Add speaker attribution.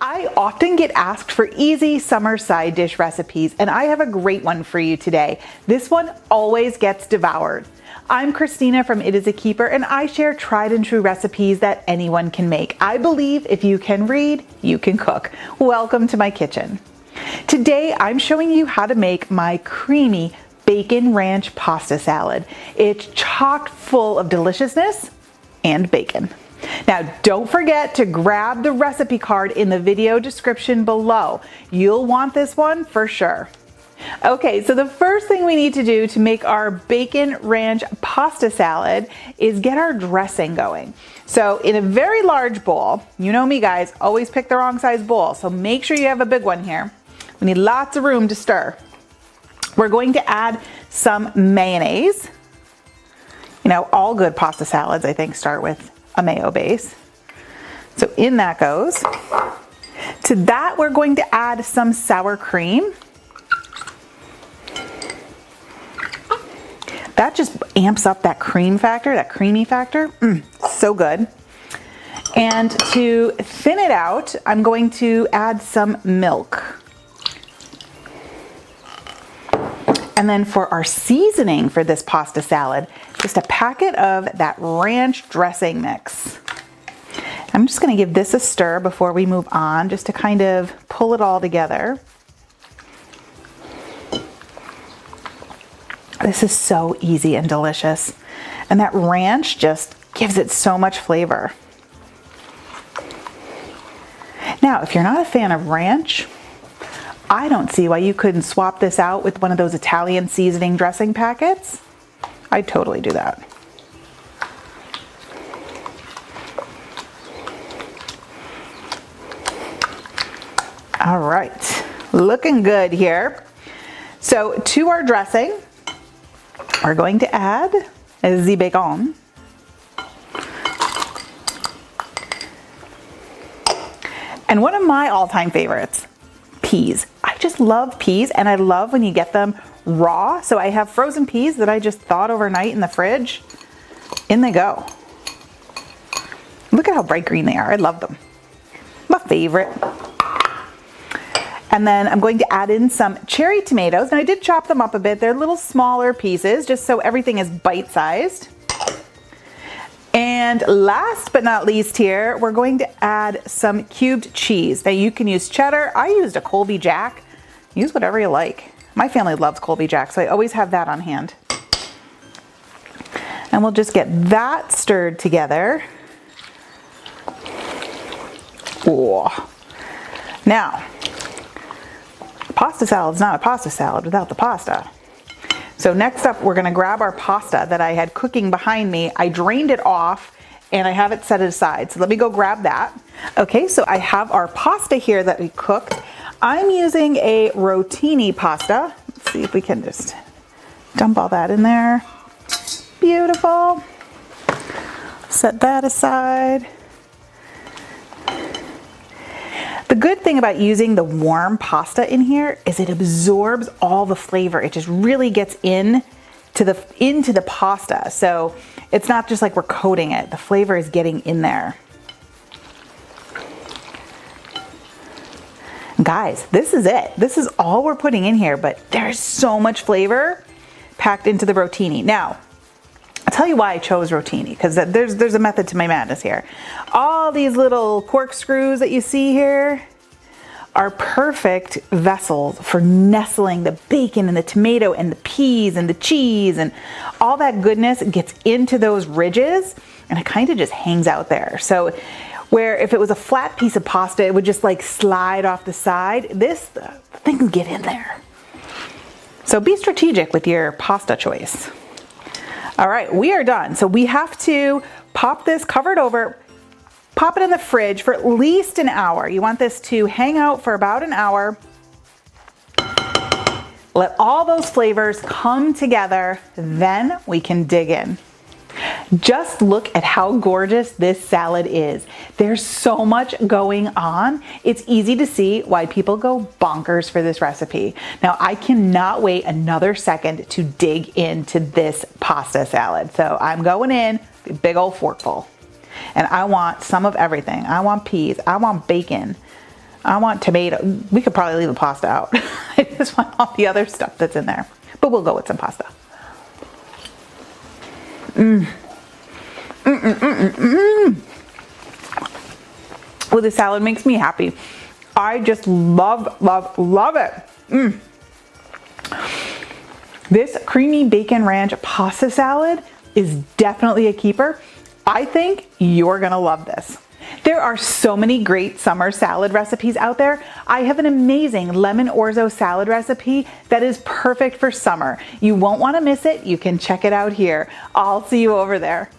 Speaker 1: I often get asked for easy summer side dish recipes, and I have a great one for you today. This one always gets devoured. I'm Christina from It Is a Keeper, and I share tried and true recipes that anyone can make. I believe if you can read, you can cook. Welcome to my kitchen. Today, I'm showing you how to make my creamy bacon ranch pasta salad. It's chock full of deliciousness and bacon. Now, don't forget to grab the recipe card in the video description below. You'll want this one for sure. Okay, so the first thing we need to do to make our bacon ranch pasta salad is get our dressing going. So in a very large bowl, you know me guys, always pick the wrong size bowl, so make sure you have a big one here. We need lots of room to stir. We're going to add some mayonnaise. You know, all good pasta salads, I think, start with a mayo base. So in that goes. To that, we're going to add some sour cream. That just amps up that cream factor, that creamy factor. So good. And to thin it out, I'm going to add some milk. And then for our seasoning for this pasta salad, just a packet of that ranch dressing mix. I'm just gonna give this a stir before we move on, just to kind of pull it all together. This is so easy and delicious. And that ranch just gives it so much flavor. Now, if you're not a fan of ranch, I don't see why you couldn't swap this out with one of those Italian seasoning dressing packets. I'd totally do that. All right, looking good here. So to our dressing, we're going to add the bacon. And one of my all-time favorites, peas. I just love peas, and I love when you get them raw. So I have frozen peas that I just thawed overnight in the fridge. In they go. Look at how bright green they are. I love them. My favorite. And then I'm going to add in some cherry tomatoes. Now I did chop them up a bit. They're little smaller pieces, just so everything is bite-sized. And last but not least here, we're going to add some cubed cheese. Now you can use cheddar. I used a Colby Jack. Use whatever you like. My family loves Colby Jack, so I always have that on hand. And we'll just get that stirred together. Oh. Now, pasta salad's not a pasta salad without the pasta. So next up, we're gonna grab our pasta that I had cooking behind me. I drained it off and I have it set aside. So let me go grab that. Okay, so I have our pasta here that we cooked. I'm using a Rotini pasta. Let's see if we can just dump all that in there. Beautiful. Set that aside. The good thing about using the warm pasta in here is it absorbs all the flavor. It just really gets into the pasta. So it's not just like we're coating it. The flavor is getting in there. Guys, this is it. This is all we're putting in here, but there's so much flavor packed into the rotini. Now, I'll tell you why I chose rotini, because there's a method to my madness here. All these little corkscrews that you see here are perfect vessels for nestling the bacon and the tomato and the peas and the cheese, and all that goodness gets into those ridges and it kind of just hangs out there. So where if it was a flat piece of pasta, it would just like slide off the side. This things get in there. So be strategic with your pasta choice. All right, we are done. So we have to pop this covered over, pop it in the fridge for at least an hour. You want this to hang out for about an hour. Let all those flavors come together, then we can dig in. Just look at how gorgeous this salad is. There's so much going on. It's easy to see why people go bonkers for this recipe. Now, I cannot wait another second to dig into this pasta salad. So I'm going in, a big old forkful. And I want some of everything. I want peas, I want bacon, I want tomato. We could probably leave the pasta out. I just want all the other stuff that's in there. But we'll go with some pasta. Well, the salad makes me happy. I just love it. This creamy bacon ranch pasta salad is definitely a keeper. I think you're gonna love this. There are so many great summer salad recipes out there. I have an amazing lemon orzo salad recipe that is perfect for summer. You won't want to miss it. You can check it out here. I'll see you over there.